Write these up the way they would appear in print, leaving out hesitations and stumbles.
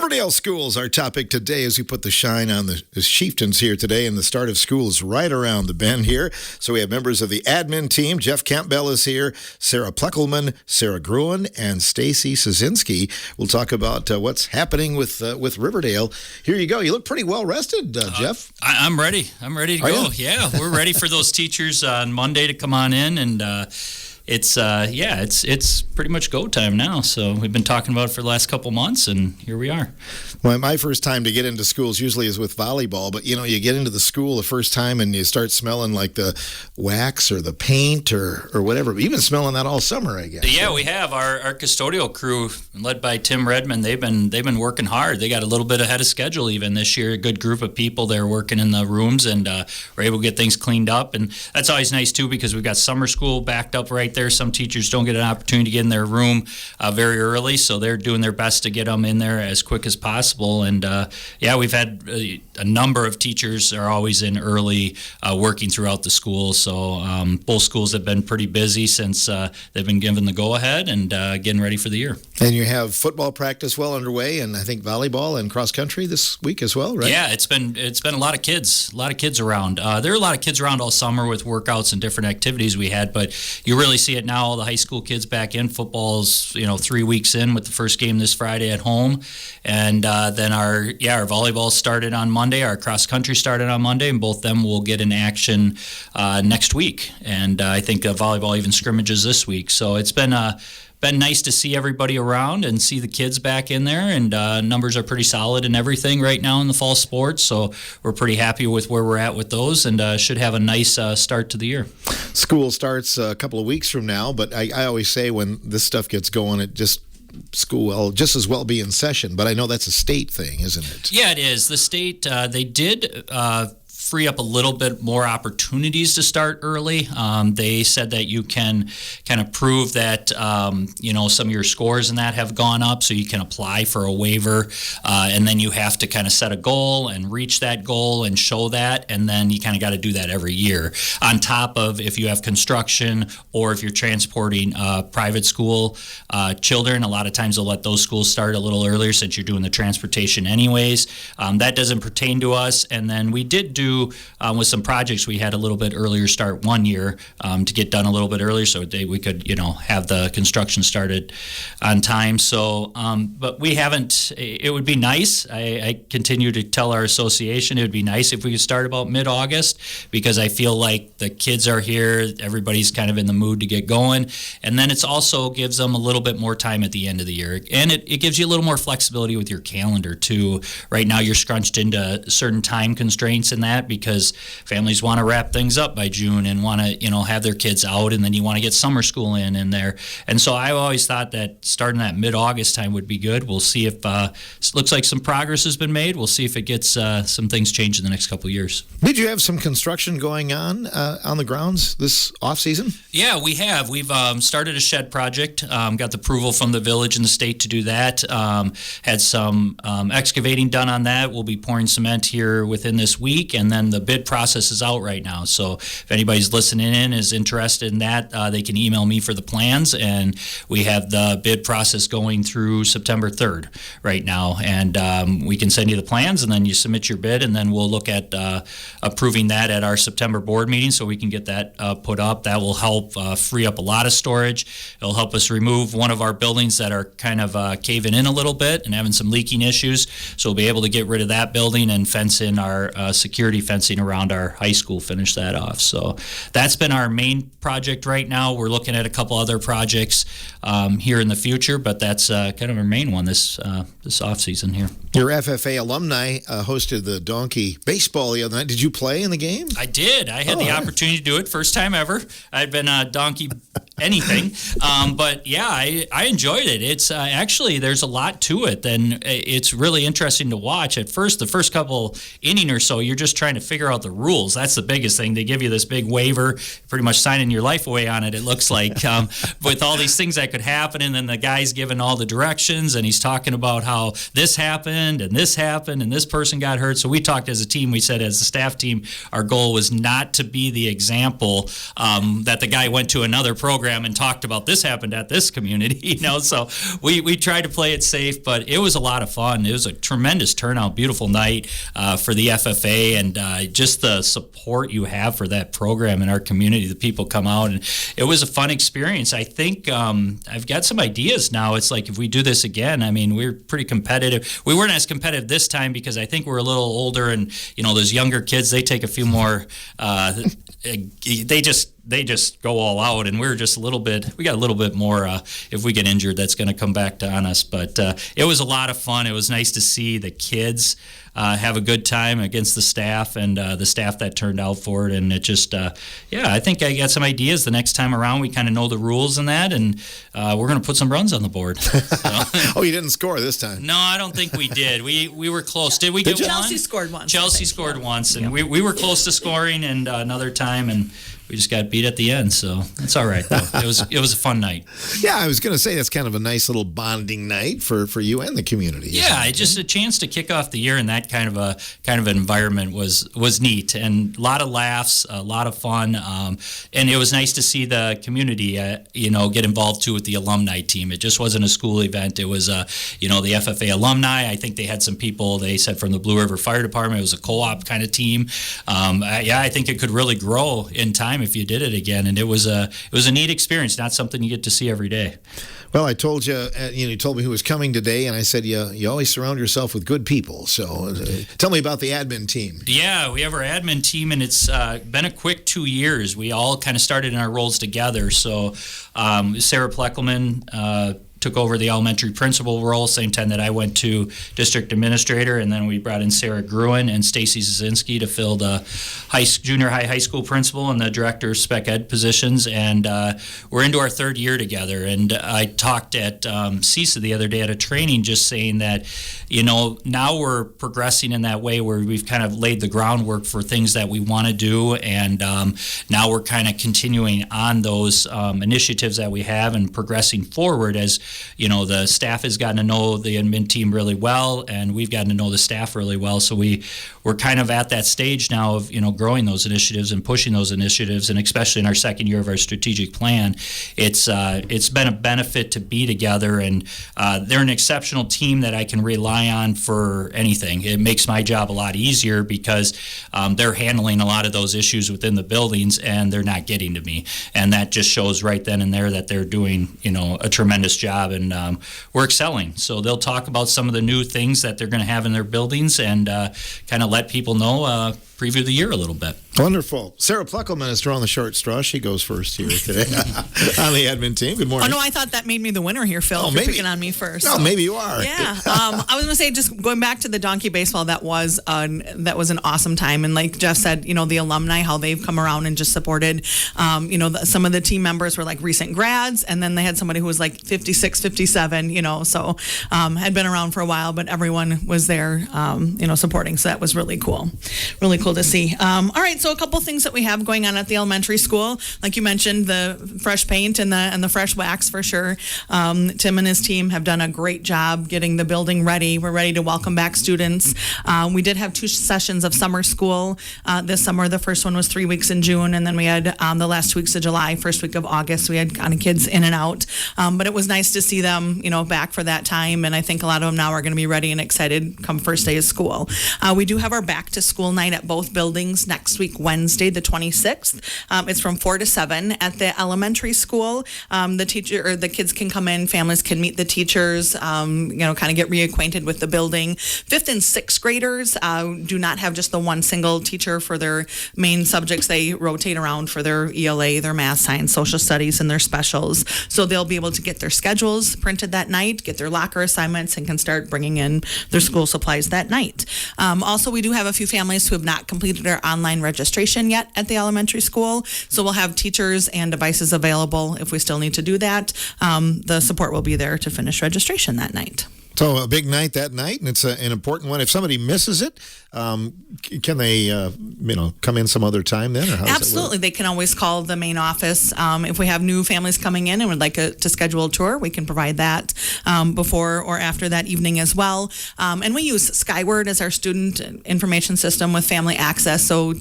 Riverdale Schools, our topic today as we put the shine on the chieftains here today, and the start of school is right around the bend here. So we have members of the admin team. Jeff Campbell is here, Sarah Pleckelman, Sarah Gruen, and Stacy Szynski. We'll talk about what's happening with Riverdale. Here you go. You look pretty well rested, Jeff. I'm ready. I'm ready to go. You? Yeah, we're ready for those teachers on Monday to come on in, and it's pretty much go time now. So we've been talking about it for the last couple months, and here we are. Well, my first time to get into schools usually is with volleyball, but you get into the school the first time and you start smelling like the wax or the paint or whatever. We've been smelling that all summer, I guess. Yeah, we have. Our custodial crew, led by Tim Redmond, they've been working hard. They got a little bit ahead of schedule even this year. A good group of people there working in the rooms, and we're able to get things cleaned up. And that's always nice too, because we've got summer school backed up right there. Some teachers don't get an opportunity to get in their room very early, so they're doing their best to get them in there as quick as possible. And we've had a number of teachers are always in early working throughout the school. So both schools have been pretty busy since they've been given the go-ahead and getting ready for the year. And you have football practice well underway, and I think volleyball and cross country this week as well, right? Yeah, it's been a lot of kids around. There are a lot of kids around all summer with workouts and different activities we had, but you really see it now. All the high school kids back in. Football's 3 weeks in with the first game this Friday at home, and then our volleyball started on Monday. Our cross country started on Monday, and both of them will get in action next week. And I think volleyball even scrimmages this week. So it's been nice to see everybody around and see the kids back in there, and numbers are pretty solid and everything right now in the fall sports, so we're pretty happy with where we're at with those, and should have a nice start to the year. School starts a couple of weeks from now, but I always say when this stuff gets going, school will just as well be in session, but I know that's a state thing, isn't it? Yeah, it is. The state, they did free up a little bit more opportunities to start early. They said that you can kind of prove that some of your scores and that have gone up, so you can apply for a waiver, and then you have to kind of set a goal and reach that goal and show that, and then you kind of got to do that every year. On top of if you have construction or if you're transporting private school children, a lot of times they'll let those schools start a little earlier since you're doing the transportation anyways. That doesn't pertain to us. And then we did do with some projects, we had a little bit earlier start one year to get done a little bit earlier, so we could have the construction started on time. So but we haven't. It would be nice. I continue to tell our association it would be nice if we could start about mid-August, because I feel like the kids are here, everybody's kind of in the mood to get going, and then it's also gives them a little bit more time at the end of the year, and it gives you a little more flexibility with your calendar too. Right now you're scrunched into certain time constraints in that, because families want to wrap things up by June and want to have their kids out, and then you want to get summer school in there. And so I always thought that starting that mid-August time would be good. We'll see if it looks like some progress has been made. We'll see if it gets some things changed in the next couple of years. Did you have some construction going on the grounds this off season? Yeah, we have. We've started a shed project. Got the approval from the village and the state to do that. Had some excavating done on that. We'll be pouring cement here within this week, and then the bid process is out right now. So if anybody's listening in is interested in that, they can email me for the plans, and we have the bid process going through September 3rd right now, and we can send you the plans, and then you submit your bid, and then we'll look at approving that at our September board meeting, so we can get that put up. That will help free up a lot of storage. It'll help us remove one of our buildings that are kind of caving in a little bit and having some leaking issues, so we'll be able to get rid of that building and fence in our security fencing around our high school, finish that off. So that's been our main project right now. We're looking at a couple other projects here in the future, but that's kind of our main one this off season here. Your FFA alumni hosted the Donkey baseball the other night. Did you play in the game? I did. I had the opportunity to do it. First time ever. I'd been a Donkey anything. But yeah, I enjoyed it. It's actually, there's a lot to it. Then it's really interesting to watch. At first, the first couple inning or so, you're just trying to figure out the rules. That's the biggest thing. They give you this big waiver, pretty much signing your life away on it, it looks like, with all these things that could happen. And then the guy's giving all the directions, and he's talking about how this happened and this person got hurt. So we talked as a team. We said as a staff team, our goal was not to be the example that the guy went to another program program and talked about this happened at this community, so we tried to play it safe, but it was a lot of fun. It was a tremendous turnout, beautiful night for the FFA, and just the support you have for that program in our community. The people come out, and it was a fun experience. I think I've got some ideas now. It's like if we do this again, I mean, we're pretty competitive. We weren't as competitive this time because I think we're a little older, and those younger kids, they take a few more. They just go all out, and we're just we got a little bit more if we get injured, that's going to come back on us. But it was a lot of fun. It was nice to see the kids have a good time against the staff and the staff that turned out for it. And it just, I think I got some ideas the next time around. We kind of know the rules and that, and we're going to put some runs on the board. So. Oh, you didn't score this time? No, I don't think we did. We were close. Did we get one? Chelsea scored once. Chelsea scored once, and we were close to scoring and another time, and we just got beat at the end, so it's all right though. It was a fun night. Yeah, I was going to say that's kind of a nice little bonding night for you and the community. Yeah, just a chance to kick off the year in that kind of environment was neat, and a lot of laughs, a lot of fun, and it was nice to see the community get involved too with the alumni team. It just wasn't a school event. It was the FFA alumni. I think they had some people. They said from the Blue River Fire Department. It was a co-op kind of team. I think it could really grow in time if you did it again, and it was a neat experience, not something you get to see every day. Well, I told you, you told me who was coming today, and I said you always surround yourself with good people. So tell me about the admin team. Yeah, we have our admin team, and it's been a quick 2 years. We all kind of started in our roles together. So Sarah Pleckelman took over the elementary principal role, same time that I went to district administrator, and then we brought in Sarah Gruen and Stacy Zazinski to fill the junior high school principal and the director of spec ed positions, and we're into our third year together. And I talked at CISA the other day at a training, just saying that now we're progressing in that way where we've kind of laid the groundwork for things that we want to do, and now we're kind of continuing on those initiatives that we have and progressing forward as the staff has gotten to know the admin team really well, and we've gotten to know the staff really well. So we're kind of at that stage now of growing those initiatives and pushing those initiatives, and especially in our second year of our strategic plan, it's been a benefit to be together, and they're an exceptional team that I can rely on for anything. It makes my job a lot easier because they're handling a lot of those issues within the buildings, and they're not getting to me, and that just shows right then and there that they're doing a tremendous job, and we're excelling. So they'll talk about some of the new things that they're going to have in their buildings, and kind of let people know, preview the year a little bit. Wonderful. Sarah Pleckelman is drawing the short straw. She goes first here today on the admin team. Good morning. Oh, no, I thought that made me the winner here, Phil, for picking on me first. No, maybe you are. Yeah. I was going to say, just going back to the donkey baseball, that was an awesome time. And like Jeff said, the alumni, how they've come around and just supported, some of the team members were like recent grads, and then they had somebody who was like 56, 57, so had been around for a while, but everyone was there, supporting. So that was really cool. Really cool to see. All right, so a couple things that we have going on at the elementary school, like you mentioned, the fresh paint and the fresh wax for sure. Tim and his team have done a great job getting the building ready. We're ready to welcome back students. We did have 2 sessions of summer school this summer. The first one was 3 weeks in June, and then we had the last 2 weeks of July, first week of August. We had kind of kids in and out, but it was nice to see them, back for that time. And I think a lot of them now are going to be ready and excited come first day of school. We do have our back to school night at both buildings next week, Wednesday, the 26th. It's from 4 to 7 at the elementary school. The kids can come in, families can meet the teachers, kind of get reacquainted with the building. 5th and 6th graders do not have just the one single teacher for their main subjects. They rotate around for their ELA, their math, science, social studies, and their specials. So they'll be able to get their schedules printed that night, get their locker assignments, and can start bringing in their school supplies that night. Also, we do have a few families who have not completed their online registration yet at the elementary school. So we'll have teachers and devices available if we still need to do that. The support will be there to finish registration that night. So a big night that night, and it's an important one. If somebody misses it, can they, come in some other time then? Or how does Absolutely. They can always call the main office. If we have new families coming in and would like to schedule a tour, we can provide that before or after that evening as well. And we use Skyward as our student information system with family access, so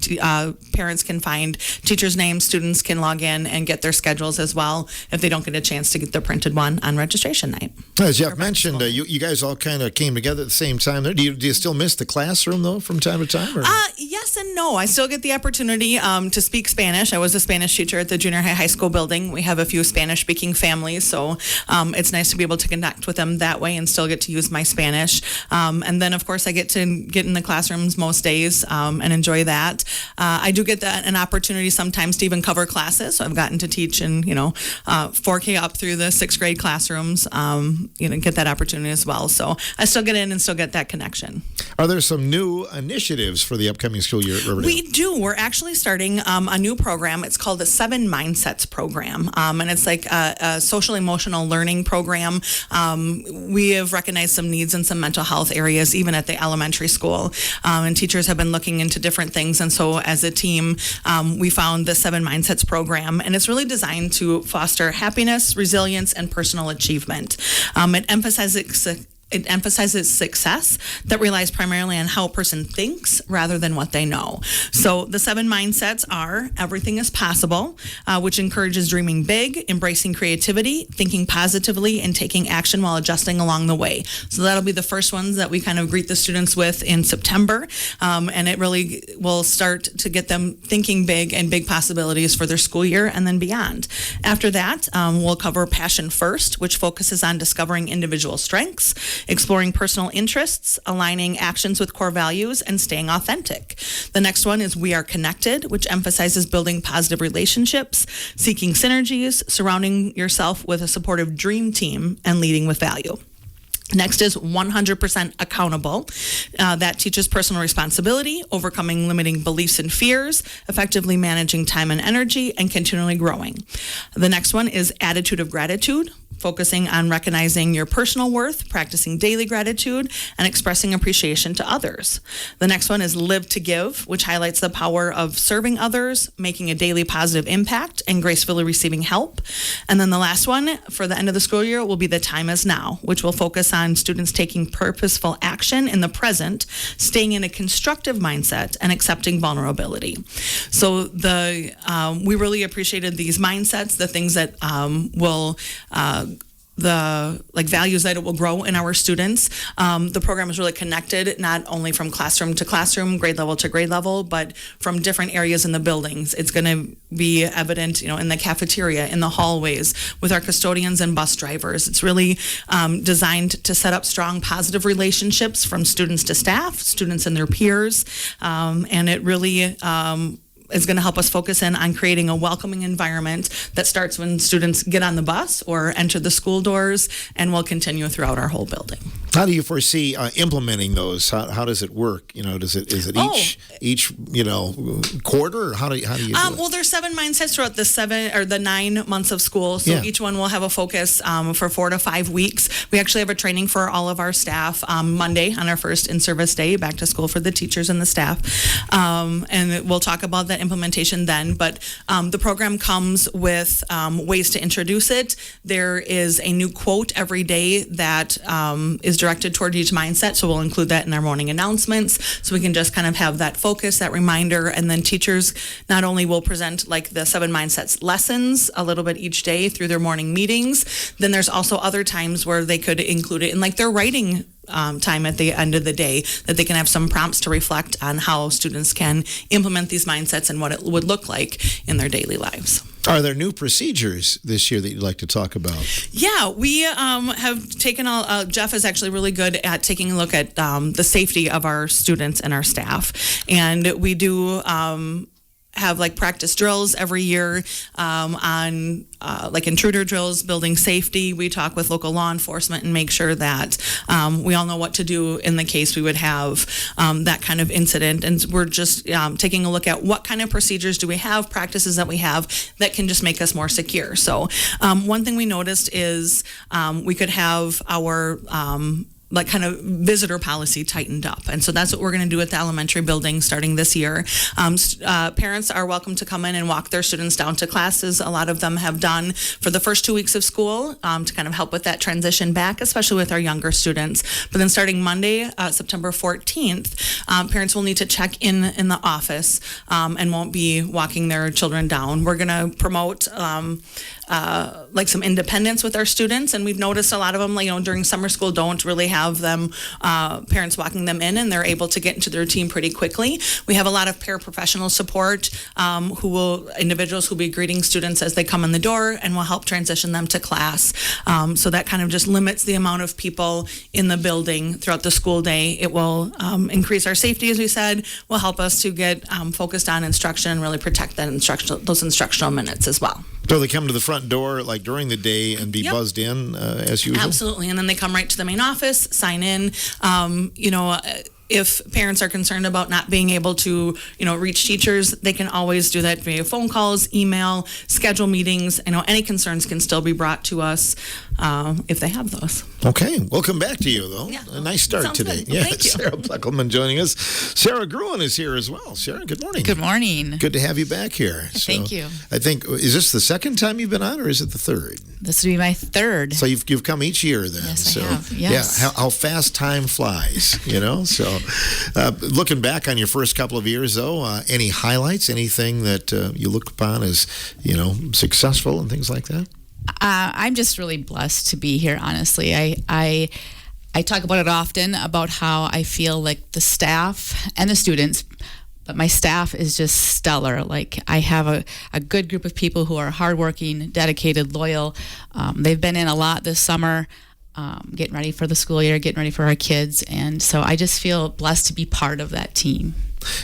parents can find teachers' names, students can log in and get their schedules as well if they don't get a chance to get their printed one on registration night. As Jeff mentioned, you guys all kind of came together at the same time there. Do you still miss the classroom, though, from time to time? Or? Yes and no. I still get the opportunity to speak Spanish. I was a Spanish teacher at the junior high school building. We have a few Spanish-speaking families, so it's nice to be able to connect with them that way and still get to use my Spanish. And then, of course, I get to get in the classrooms most days and enjoy that. I do get an opportunity sometimes to even cover classes. So I've gotten to teach in, 4K up through the 6th grade classrooms, get that opportunity as well. So I still get in and still get that connection. Are there some new initiatives for the upcoming school year at Riverdale? We do. We're actually starting a new program. It's called the 7 Mindsets program. And it's like a social emotional learning program. We have recognized some needs in some mental health areas, even at the elementary school. And teachers have been looking into different things. And so as a team, we found the 7 Mindsets program. And it's really designed to foster happiness, resilience, and personal achievement. It emphasizes success that relies primarily on how a person thinks rather than what they know. So the 7 mindsets are: everything is possible, which encourages dreaming big, embracing creativity, thinking positively, and taking action while adjusting along the way. So that'll be the first ones that we kind of greet the students with in September. And it really will start to get them thinking big and big possibilities for their school year and then beyond. After that, we'll cover Passion First, which focuses on discovering individual strengths, exploring personal interests, aligning actions with core values, and staying authentic. The next one is We Are Connected, which emphasizes building positive relationships, seeking synergies, surrounding yourself with a supportive dream team, and leading with value. Next is 100% Accountable. That teaches personal responsibility, overcoming limiting beliefs and fears, effectively managing time and energy, and continually growing. The next one is Attitude of Gratitude, focusing on recognizing your personal worth, practicing daily gratitude, and expressing appreciation to others. The next one is Live to Give, which highlights the power of serving others, making a daily positive impact, and gracefully receiving help. And then the last one for the end of the school year will be The Time Is Now, which will focus on students taking purposeful action in the present, staying in a constructive mindset, and accepting vulnerability. So we really appreciated these mindsets, the things that will the values that it will grow in our students. The program is really connected, not only from classroom to classroom, grade level to grade level, but from different areas in the buildings. It's going to be evident, in the cafeteria, in the hallways, with our custodians and bus drivers. It's really designed to set up strong, positive relationships from students to staff, students and their peers, and it really is going to help us focus in on creating a welcoming environment that starts when students get on the bus or enter the school doors, and will continue throughout our whole building. How do you foresee implementing those? How does it work? Is it each quarter, or how do you do it? Well, there's 7 mindsets throughout the 9 months of school. So each one will have a focus for 4 to 5 weeks. We actually have a training for all of our staff Monday on our first in-service day, back to school for the teachers and the staff. And we'll talk about that implementation then. But the program comes with ways to introduce it. There is a new quote every day that is directed toward each mindset, so we'll include that in our morning announcements, so we can just kind of have that focus, that reminder. And then teachers not only will present like the 7 mindsets lessons a little bit each day through their morning meetings, then there's also other times where they could include it in like their writing time at the end of the day, that they can have some prompts to reflect on how students can implement these mindsets and what it would look like in their daily lives. Are there new procedures this year that you'd like to talk about? Yeah, we have taken Jeff is actually really good at taking a look at the safety of our students and our staff. And we do have like practice drills every year on like intruder drills, building safety. We talk with local law enforcement and make sure that we all know what to do in the case we would have that kind of incident. And we're just taking a look at what kind of procedures do we have, practices that we have that can just make us more secure. So one thing we noticed is we could have our like kind of visitor policy tightened up. And so that's what we're going to do at the elementary building starting this year. Parents are welcome to come in and walk their students down to classes. A lot of them have done for the first 2 weeks of school to kind of help with that transition back, especially with our younger students. But then starting Monday, September 14th, parents will need to check in the office and won't be walking their children down. We're going to promote like some independence with our students, and we've noticed a lot of them, like, during summer school don't really have them parents walking them in, and they're able to get into their routine pretty quickly. We have a lot of paraprofessional support individuals who will be greeting students as they come in the door and will help transition them to class. So that kind of just limits the amount of people in the building throughout the school day. It will increase our safety, as we said, will help us to get focused on instruction and really protect those instructional minutes as well. So they come to the front door like during the day and be buzzed in as usual? Absolutely. And then they come right to the main office, sign in. If parents are concerned about not being able to, reach teachers, they can always do that via phone calls, email, schedule meetings. Any concerns can still be brought to us if they have those. Okay, we'll come back to you, though. Yeah. A nice start Sounds today. good. Well, thank you. Sarah Pleckelman joining us. Sarah Gruen is here as well. Sarah, good morning. Good morning. Good to have you back here. Thank you. I think, is this the second time you've been on, or is it the third? This will be my third. So you've come each year then. Yes, I have. Yes. Yeah, how fast time flies, So looking back on your first couple of years, though, any highlights, anything that you look upon as, successful and things like that? I'm just really blessed to be here, honestly. I talk about it often, about how I feel like the staff and the students, but my staff is just stellar. Like, I have a good group of people who are hardworking, dedicated, loyal. They've been in a lot this summer, getting ready for the school year, getting ready for our kids. And so I just feel blessed to be part of that team.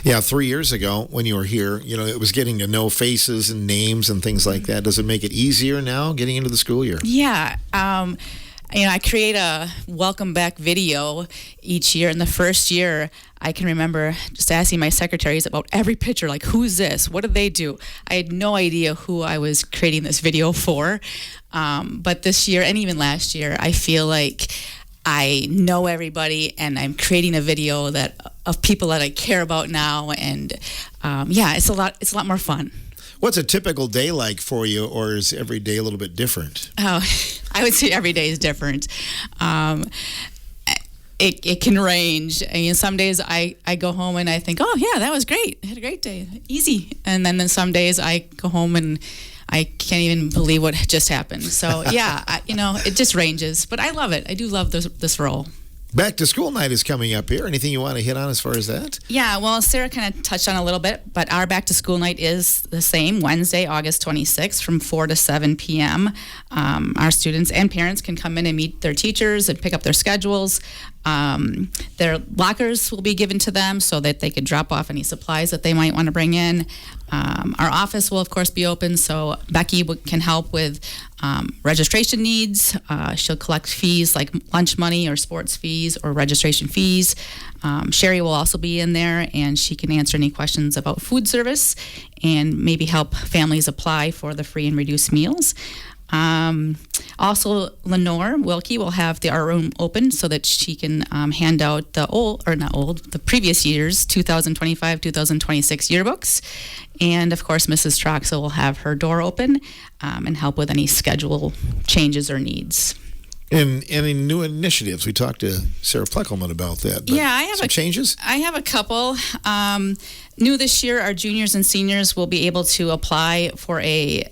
Yeah, 3 years ago when you were here, it was getting to know faces and names and things like that. Does it make it easier now getting into the school year? Yeah. I create a welcome back video each year. In the first year, I can remember just asking my secretaries about every picture, like, who's this? What did they do? I had no idea who I was creating this video for. But this year, and even last year, I feel like I know everybody, and I'm creating a video of people that I care about now. And it's a lot more fun. What's a typical day like for you, or is every day a little bit different? Oh, I would say every day is different. It can range. I mean, some days I go home and I think, oh yeah, that was great. I had a great day, easy. And then some days I go home and I can't even believe what just happened. So yeah, it just ranges. But I love it. I do love this role. Back to school night is coming up here. Anything you want to hit on as far as that? Yeah, well, Sarah kind of touched on a little bit, but our back to school night is the same, Wednesday, August 26th from 4 to 7 p.m. Our students and parents can come in and meet their teachers and pick up their schedules. Their lockers will be given to them so that they could drop off any supplies that they might want to bring in. Our office will, of course, be open, so Becky can help with registration needs. She'll collect fees like lunch money or sports fees or registration fees. Sherry will also be in there, and she can answer any questions about food service and maybe help families apply for the free and reduced meals. Also, Lenore Wilkie will have the art room open so that she can hand out the previous year's 2025, 2026 yearbooks. And of course, Mrs. Troxel will have her door open and help with any schedule changes or needs. And any new initiatives? We talked to Sarah Pleckelman about that. Yeah, I have some changes. I have a couple. New this year, our juniors and seniors will be able to apply for a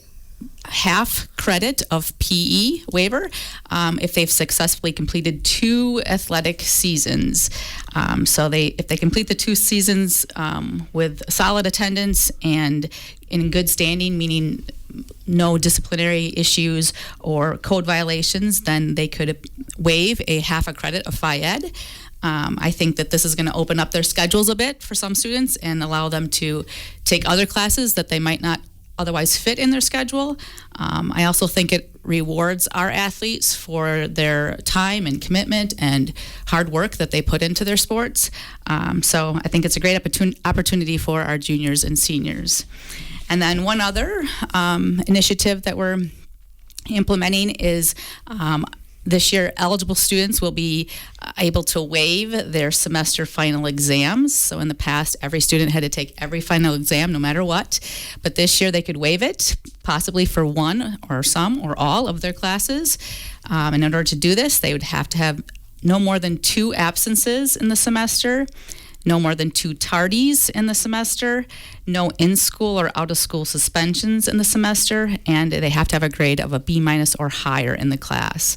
half credit of PE waiver if they've successfully completed 2 athletic seasons. If they complete the 2 seasons with solid attendance and in good standing, meaning no disciplinary issues or code violations, then they could waive a half a credit of Phi Ed. I think that this is going to open up their schedules a bit for some students and allow them to take other classes that they might not otherwise fit in their schedule. I also think it rewards our athletes for their time and commitment and hard work that they put into their sports. So I think it's a great opportunity for our juniors and seniors. And then one other initiative that we're implementing is This year, eligible students will be able to waive their semester final exams. So in the past, every student had to take every final exam no matter what. But this year, they could waive it, possibly for one or some or all of their classes. In order to do this, they would have to have no more than 2 absences in the semester, no more than 2 tardies in the semester, no in-school or out-of-school suspensions in the semester, and they have to have a grade of a B- or higher in the class.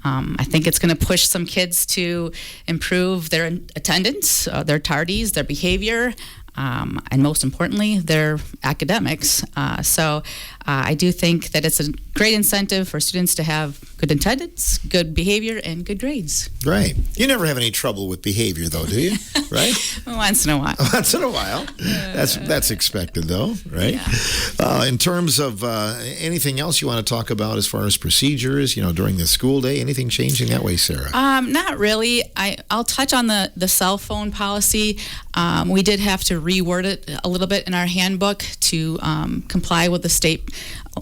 I think it's going to push some kids to improve their attendance, their tardies, their behavior, and most importantly, their academics. So I do think that it's a great incentive for students to have good attendance, good behavior, and good grades. Right. You never have any trouble with behavior, though, do you? Right? Once in a while. Once in a while. That's expected, though, right? Yeah. In terms of anything else you want to talk about as far as procedures, during the school day, anything changing that way, Sarah? Not really. I'll touch on the cell phone policy. We did have to reword it a little bit in our handbook to comply with the state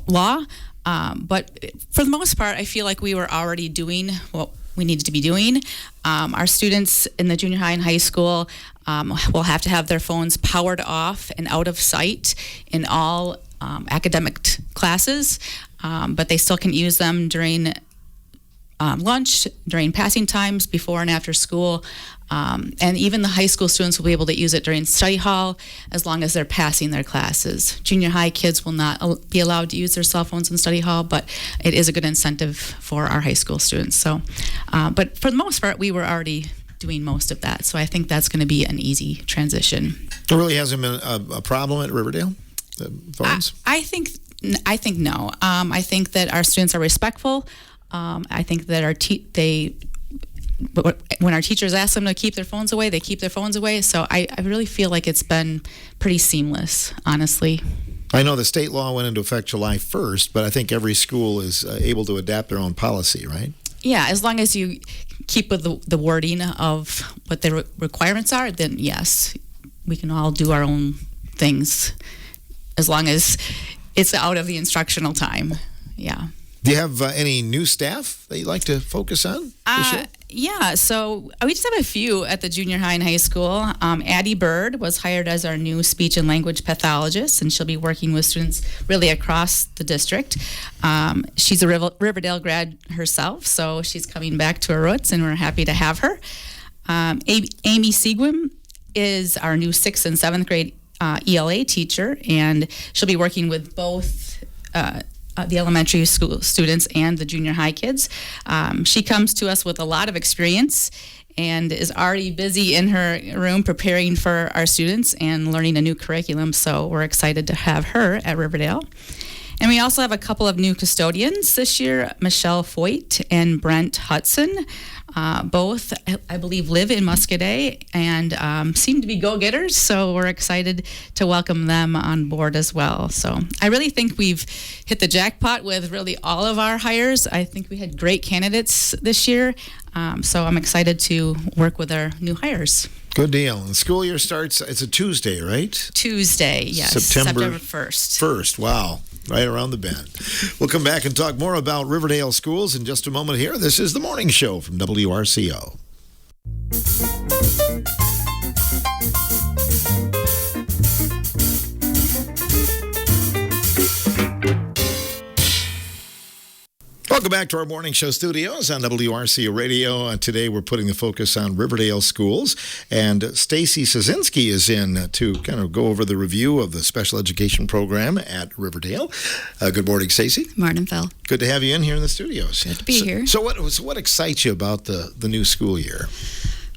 law. But for the most part, I feel like we were already doing what we needed to be doing. Our students in the junior high and high school will have to have their phones powered off and out of sight in all academic classes, but they still can use them during lunch, during passing times, before and after school. And even the high school students will be able to use it during study hall as long as they're passing their classes. Junior high kids will not be allowed to use their cell phones in study hall, but it is a good incentive for our high school students. So, but for the most part, we were already doing most of that. So I think that's going to be an easy transition. There really hasn't been a problem at Riverdale, the phones? I think no. I think that our students are respectful. I think that when our teachers ask them to keep their phones away, they keep their phones away. So I really feel like it's been pretty seamless, honestly. I know the state law went into effect July 1st, but I think every school is able to adapt their own policy, right? Yeah, as long as you keep with the wording of what the requirements are, then yes, we can all do our own things as long as it's out of the instructional time. Yeah. Do you have any new staff that you'd like to focus on this year? Yeah, so we just have a few at the junior high and high school. Addie Bird was hired as our new speech and language pathologist, and she'll be working with students really across the district. She's a Riverdale grad herself, so she's coming back to her roots, and we're happy to have her. Amy Seguin is our new 6th and 7th grade ELA teacher, and she'll be working with both the elementary school students and the junior high kids. She comes to us with a lot of experience and is already busy in her room preparing for our students and learning a new curriculum. So we're excited to have her at Riverdale. And we also have a couple of new custodians this year, Michelle Foyt and Brent Hudson. Both, I believe, live in Muscadet and seem to be go-getters, so we're excited to welcome them on board as well. So I really think we've hit the jackpot with really all of our hires. I think we had great candidates this year, so I'm excited to work with our new hires. Good deal. And the school year starts, it's a Tuesday, right? Tuesday, yes. September 1st. 1st, wow. Right around the bend. We'll come back and talk more about Riverdale schools in just a moment here. This is The Morning Show from WRCO. Welcome back to our morning show studios on WRCO Radio. Today we're putting the focus on Riverdale schools, and Stacy Szynski is in to kind of go over the review of the special education program at Riverdale. Good morning, Stacy. Morning, Phil. Good to have you in here in the studios. Good to be here. So what excites you about the new school year?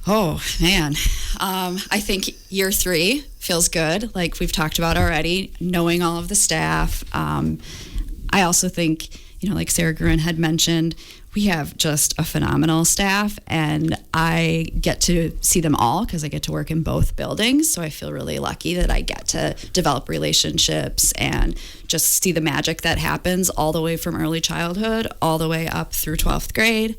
Oh, man. I think year 3 feels good, like we've talked about already, knowing all of the staff. I also think, like Sarah Gruen had mentioned, we have just a phenomenal staff, and I get to see them all because I get to work in both buildings. So I feel really lucky that I get to develop relationships and just see the magic that happens all the way from early childhood all the way up through 12th grade.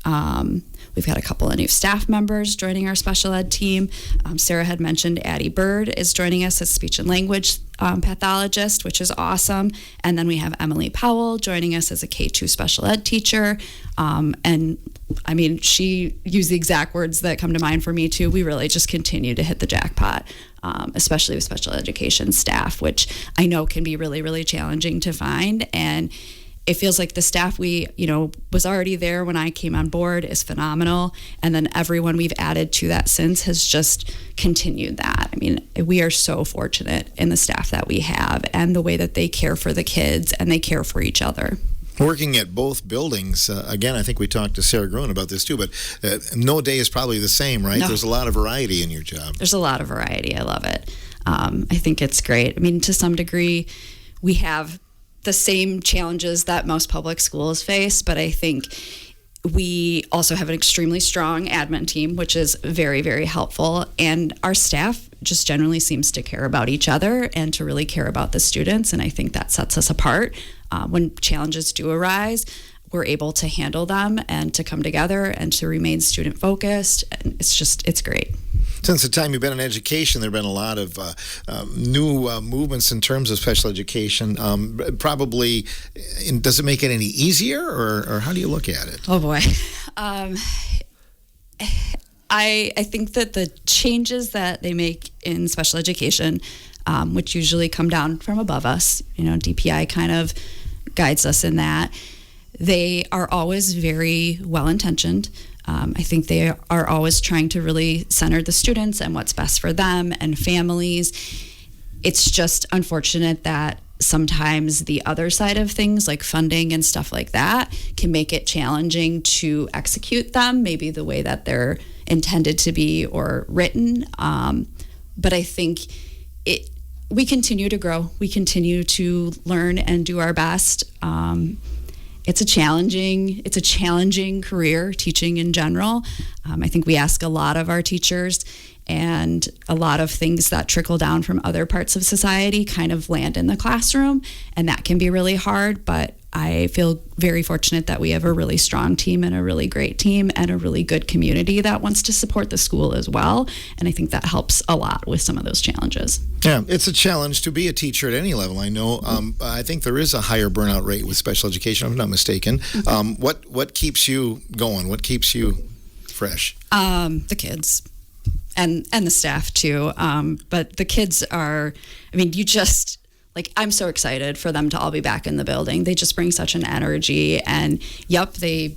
We've got a couple of new staff members joining our special ed team. Sarah had mentioned Addie Bird is joining us as speech and language pathologist, which is awesome. And then we have Emily Powell joining us as a K-2 special ed teacher. And I mean, she used the exact words that come to mind for me too. We really just continue to hit the jackpot, especially with special education staff, which I know can be really, really challenging to find. And it feels like the staff was already there when I came on board is phenomenal. And then everyone we've added to that since has just continued that. I mean, we are so fortunate in the staff that we have and the way that they care for the kids and they care for each other. Working at both buildings, again, I think we talked to Sarah Gruen about this too, but no day is probably the same, right? No. There's a lot of variety in your job. There's a lot of variety. I love it. I think it's great. I mean, to some degree, we have the same challenges that most public schools face, but I think we also have an extremely strong admin team, which is very, very helpful. And our staff just generally seems to care about each other and to really care about the students. And I think that sets us apart. When challenges do arise, we're able to handle them and to come together and to remain student focused. And it's great. Since the time you've been in education, there have been a lot of new movements in terms of special education. Probably, does it make it any easier, or how do you look at it? Oh boy. I think that the changes that they make in special education, which usually come down from above us, DPI kind of guides us in that, they are always very well-intentioned. I think they are always trying to really center the students and what's best for them and families. It's just unfortunate that sometimes the other side of things, like funding and stuff like that, can make it challenging to execute them, maybe the way that they're intended to be or written. But I think we continue to grow. We continue to learn and do our best. It's a challenging career, teaching in general. I think we ask a lot of our teachers, and a lot of things that trickle down from other parts of society kind of land in the classroom, and that can be really hard. But I feel very fortunate that we have a really strong team and a really great team and a really good community that wants to support the school as well. And I think that helps a lot with some of those challenges. Yeah, it's a challenge to be a teacher at any level. I know. I think there is a higher burnout rate with special education, if I'm not mistaken. What keeps you going? What keeps you fresh? The kids. And the staff too. But the kids are, I'm so excited for them to all be back in the building. They just bring such an energy, and they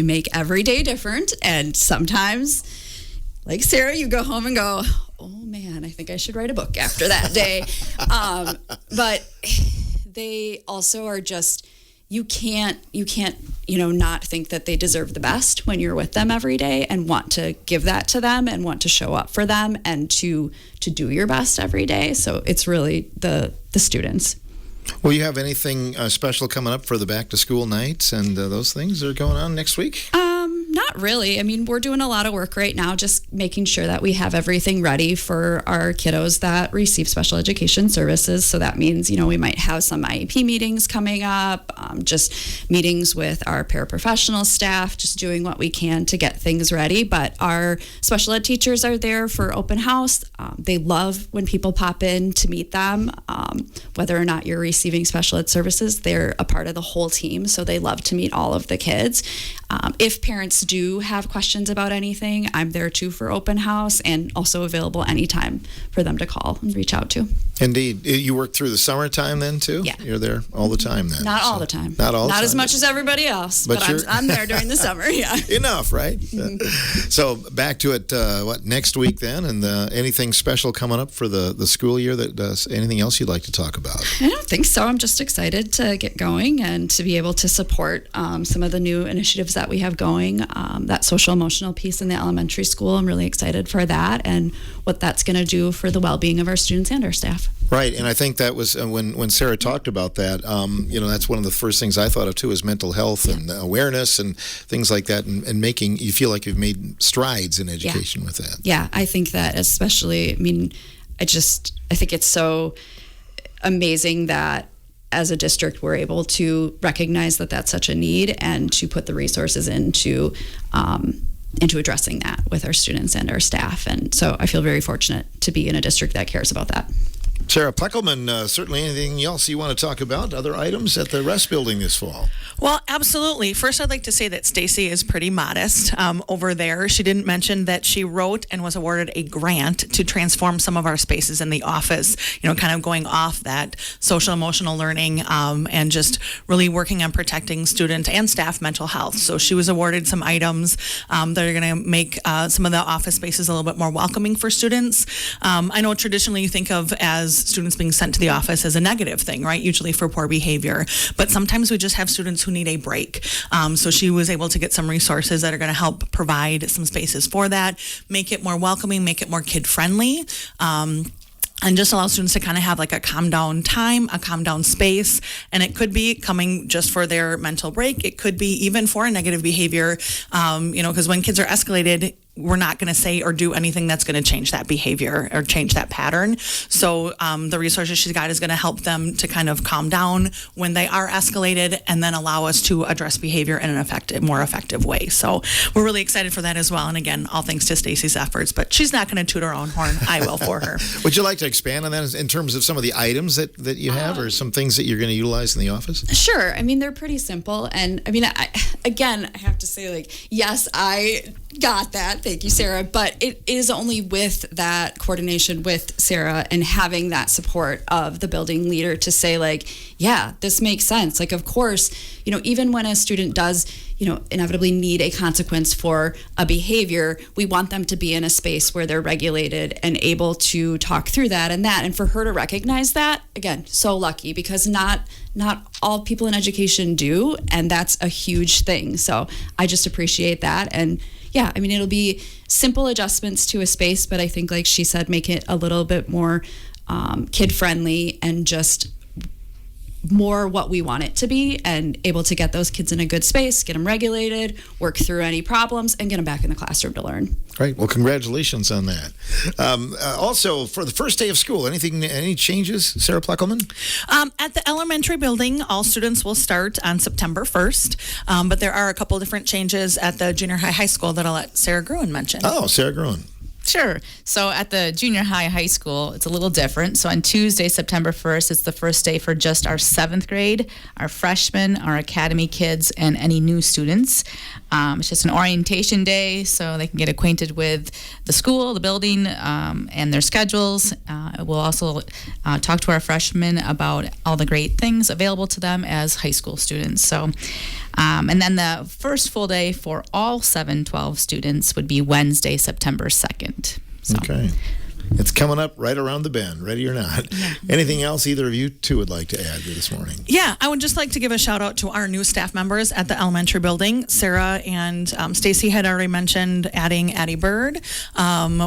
make every day different. And sometimes, like Sarah, you go home and go, oh man, I think I should write a book after that day. But they also are just, you can't, not think that they deserve the best when you're with them every day and want to give that to them and want to show up for them and to do your best every day. So it's really the students. Will you have anything special coming up for the back to school nights and those things that are going on next week? Not really. I mean, we're doing a lot of work right now, just making sure that we have everything ready for our kiddos that receive special education services. So that means, we might have some IEP meetings coming up, just meetings with our paraprofessional staff, just doing what we can to get things ready. But our special ed teachers are there for open house. They love when people pop in to meet them, whether or not you're receiving special ed services. They're a part of the whole team, so they love to meet all of the kids. If parents do have questions about anything, I'm there too for open house, and also available anytime for them to call and reach out to. Indeed. You work through the summertime then too? Yeah. You're there all the time then? Not all the time. Not all the time. Not as much as everybody else, but I'm there during the summer, yeah. Enough, right? So back to it, next week then? And anything special coming up for the school year? Anything else you'd like to talk about? I don't think so. I'm just excited to get going and to be able to support some of the new initiatives that we have going. That social emotional piece in the elementary school, I'm really excited for that and what that's going to do for the well-being of our students and our staff. Right, and I think that was when Sarah talked about that, that's one of the first things I thought of too, is mental health and awareness and things like that, and making you feel like you've made strides in education with that. Yeah, I think that especially, I think it's so amazing that as a district, we're able to recognize that that's such a need and to put the resources into addressing that with our students and our staff. And so I feel very fortunate to be in a district that cares about that. Sarah Pleckelman, certainly anything else you want to talk about? Other items at the rest building this fall? Well, absolutely. First, I'd like to say that Stacy is pretty modest over there. She didn't mention that she wrote and was awarded a grant to transform some of our spaces in the office, kind of going off that social emotional learning and just really working on protecting student and staff mental health. So she was awarded some items that are going to make some of the office spaces a little bit more welcoming for students. I know traditionally you think of as students being sent to the office as a negative thing, right? Usually for poor behavior. But sometimes we just have students who need a break. So she was able to get some resources that are going to help provide some spaces for that, make it more welcoming, make it more kid-friendly. And just allow students to kind of have like a calm down time, a calm down space. And it could be coming just for their mental break. It could be even for a negative behavior, because when kids are escalated, we're not going to say or do anything that's going to change that behavior or change that pattern. So the resources she's got is going to help them to kind of calm down when they are escalated and then allow us to address behavior in an more effective way. So we're really excited for that as well. And again, all thanks to Stacy's efforts, but she's not going to toot her own horn. I will for her. Would you like to expand on that in terms of some of the items that you have or some things that you're going to utilize in the office? Sure. I mean, they're pretty simple. And I mean, I have to say, yes, I got that. Thank you, Sarah. But it is only with that coordination with Sarah and having that support of the building leader to say, yeah, this makes sense. Of course, even when a student does, inevitably need a consequence for a behavior, we want them to be in a space where they're regulated and able to talk through that. And for her to recognize that, again, so lucky, because not all people in education do, and that's a huge thing. So I just appreciate that. And yeah, I mean, it'll be simple adjustments to a space, but I think, like she said, make it a little bit more kid-friendly and just more what we want it to be, and able to get those kids in a good space, get them regulated, work through any problems, and get them back in the classroom to learn. Great. Well, congratulations on that. Also, for the first day of school, any changes, Sarah Pleckelman? At the elementary building, all students will start on September 1st, but there are a couple different changes at the junior high school that I'll let Sarah Gruen mention. Oh, Sarah Gruen. Sure. So at the junior high school, it's a little different. So on Tuesday, September 1st, it's the first day for just our 7th grade, our freshmen, our academy kids, and any new students. It's just an orientation day, so they can get acquainted with the school, the building, and their schedules. We'll also talk to our freshmen about all the great things available to them as high school students. So, and then the first full day for all 712 students would be Wednesday, September 2nd. So. Okay. It's coming up right around the bend, ready or not. Yeah. Anything else either of you two would like to add this morning? Yeah, I would just like to give a shout out to our new staff members at the elementary building. Sarah and Stacy had already mentioned adding Addie Bird.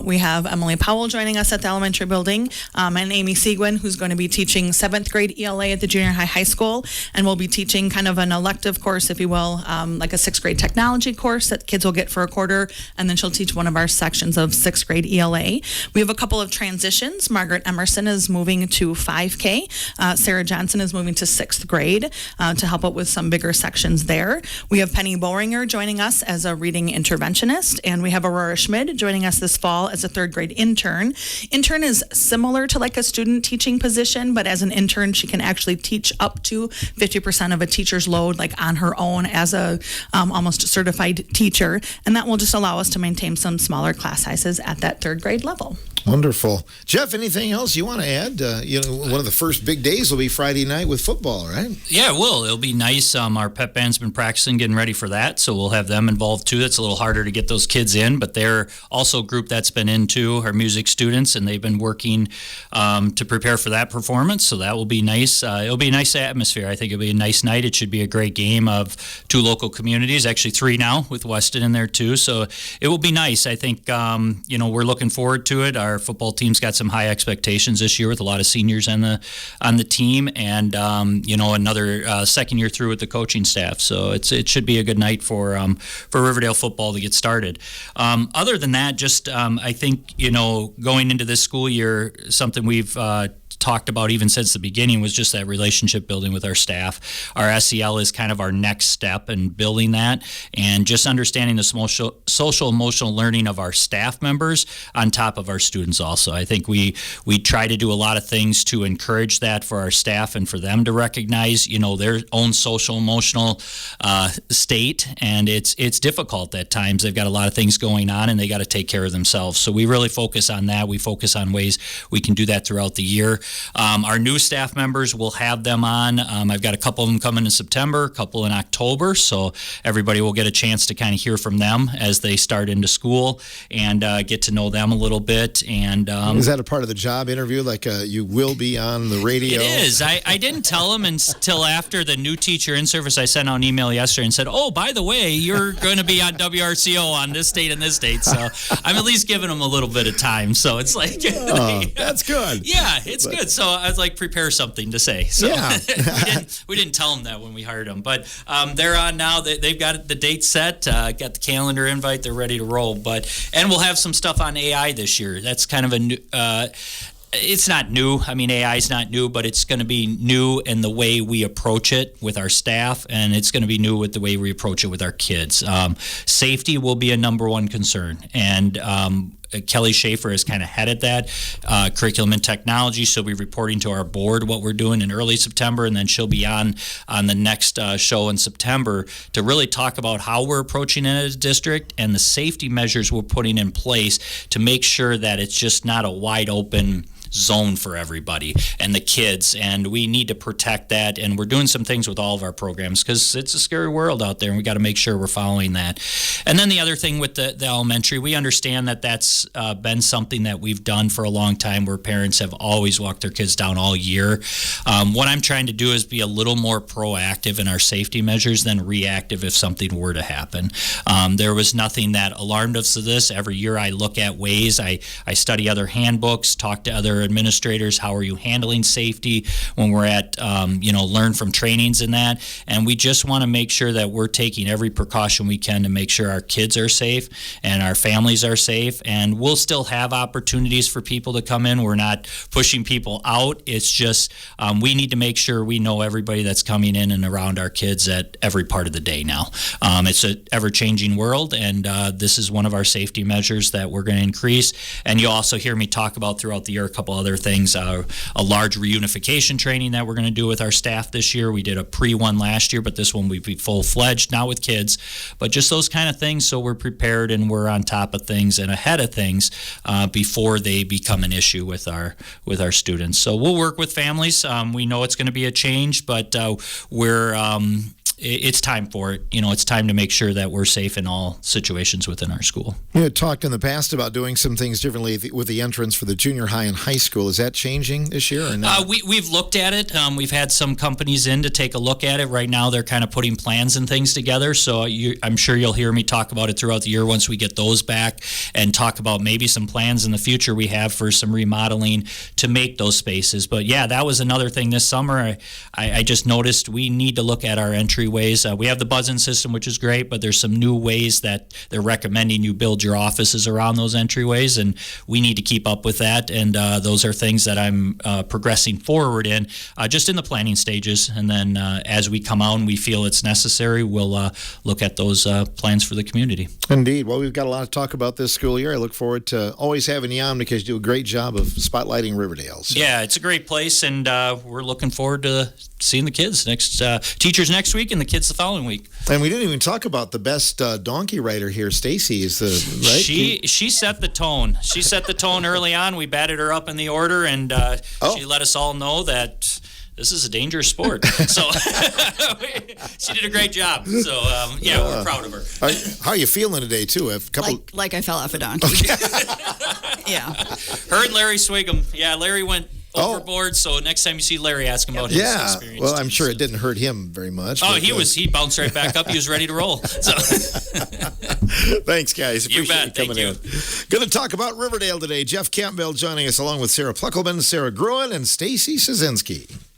We have Emily Powell joining us at the elementary building, and Amy Seguin, who's going to be teaching 7th grade ELA at the junior high school, and will be teaching kind of an elective course, if you will, like a 6th grade technology course that kids will get for a quarter, and then she'll teach one of our sections of 6th grade ELA. We have a couple of transitions. Margaret Emerson is moving to 5K. Sarah Johnson is moving to 6th grade to help out with some bigger sections there. We have Penny Boehringer joining us as a reading interventionist, and we have Aurora Schmid joining us this fall as a 3rd grade intern. Intern is similar to like a student teaching position, but as an intern, she can actually teach up to 50% of a teacher's load, like on her own as a almost certified teacher, and that will just allow us to maintain some smaller class sizes at that 3rd grade level. Wonderful. Jeff, anything else you want to add? One of the first big days will be Friday night with football, right? Yeah, it will. It'll be nice. Our pep band's been practicing, getting ready for that, so we'll have them involved too. It's a little harder to get those kids in, but they're also a group that's been into our music students, and they've been working to prepare for that performance, so that will be nice. It'll be a nice atmosphere. I think it'll be a nice night. It should be a great game of 2 local communities, actually 3 now with Weston in there too, so it will be nice. I think, we're looking forward to it. Our football team's got some high expectations this year with a lot of seniors on the team, and another second year through with the coaching staff. So it should be a good night for Riverdale football to get started. Other than that, just I think going into this school year, something we've talked about even since the beginning was just that relationship building with our staff. Our SEL is kind of our next step in building that, and just understanding the social emotional learning of our staff members on top of our students also. I think we try to do a lot of things to encourage that for our staff and for them to recognize, their own social emotional state, and it's difficult at times. They've got a lot of things going on and they got to take care of themselves. So we really focus on that. We focus on ways we can do that throughout the year. Our new staff members, we'll have them on. I've got a couple of them coming in September, a couple in October, so everybody will get a chance to kind of hear from them as they start into school and get to know them a little bit. And is that a part of the job interview? Like you will be on the radio? It is. I didn't tell them until after the new teacher in service. I sent out an email yesterday and said, oh, by the way, you're going to be on WRCO on this date and this date. So I'm at least giving them a little bit of time. So it's like, that's good. Yeah, it's good. So I was like, prepare something to say. So yeah. we didn't tell them that when we hired them, but they're on now. They've got the date set, got the calendar invite. They're ready to roll. And we'll have some stuff on AI this year. That's kind of a new. It's not new. I mean, AI is not new, but it's going to be new in the way we approach it with our staff, and it's going to be new with the way we approach it with our kids. Safety will be a number one concern, and Kelly Schaefer has kind of headed that curriculum and technology. She'll be reporting to our board what we're doing in early September, and then she'll be on the next show in September to really talk about how we're approaching it as a district and the safety measures we're putting in place to make sure that it's just not a wide open zone for everybody and the kids, and we need to protect that, and we're doing some things with all of our programs because it's a scary world out there and we got to make sure we're following that. And then the other thing with the elementary, we understand that that's been something that we've done for a long time where parents have always walked their kids down all year. What I'm trying to do is be a little more proactive in our safety measures than reactive if something were to happen. There was nothing that alarmed us to this. Every year I look at ways, I study other handbooks, talk to other administrators, how are you handling safety when we're at learn from trainings and that, and we just want to make sure that we're taking every precaution we can to make sure our kids are safe and our families are safe, and we'll still have opportunities for people to come in. We're not pushing people out. It's just we need to make sure we know everybody that's coming in and around our kids at every part of the day now. It's an ever-changing world, and this is one of our safety measures that we're going to increase, and you'll also hear me talk about throughout the year a couple other things, a large reunification training that we're going to do with our staff this year. We did a pre-one last year, but this one will be full-fledged, not with kids, but just those kind of things so we're prepared and we're on top of things and ahead of things before they become an issue with our students. So we'll work with families. We know it's going to be a change, but it's time for it. It's time to make sure that we're safe in all situations within our school. You had talked in the past about doing some things differently with the entrance for the junior high and high school. Is that changing this year or not? We've looked at it. We've had some companies in to take a look at it. Right now, they're kind of putting plans and things together. So I'm sure you'll hear me talk about it throughout the year once we get those back and talk about maybe some plans in the future we have for some remodeling to make those spaces. But yeah, that was another thing this summer. I just noticed we need to look at our entryways. We have the buzz-in system, which is great, but there's some new ways that they're recommending you build your offices around those entryways, and we need to keep up with that. And those are things that I'm progressing forward in, just in the planning stages. And then as we come out and we feel it's necessary, we'll look at those plans for the community. Indeed. Well, we've got a lot to talk about this school year. I look forward to always having you on because you do a great job of spotlighting Riverdale. So. Yeah, it's a great place, and we're looking forward to seeing the kids teachers next week and the kids the following week. And we didn't even talk about the best donkey rider here. Stacy is right. She set the tone. She set the tone early on. We batted her up in the order, and she let us all know that this is a dangerous sport. So she did a great job. So we're proud of her. How are you feeling today too? Like I fell off a donkey. Yeah. Her and Larry Swigum. Yeah, Larry went overboard. So next time you see Larry, ask him about his experience. Well, I'm sure it didn't hurt him very much. Oh, he bounced right back up. He was ready to roll. So. Thanks, guys. You bet. Thank you. Going to talk about Riverdale today. Jeff Campbell joining us along with Sarah Pluckelman, Sarah Gruen, and Stacy Szynski.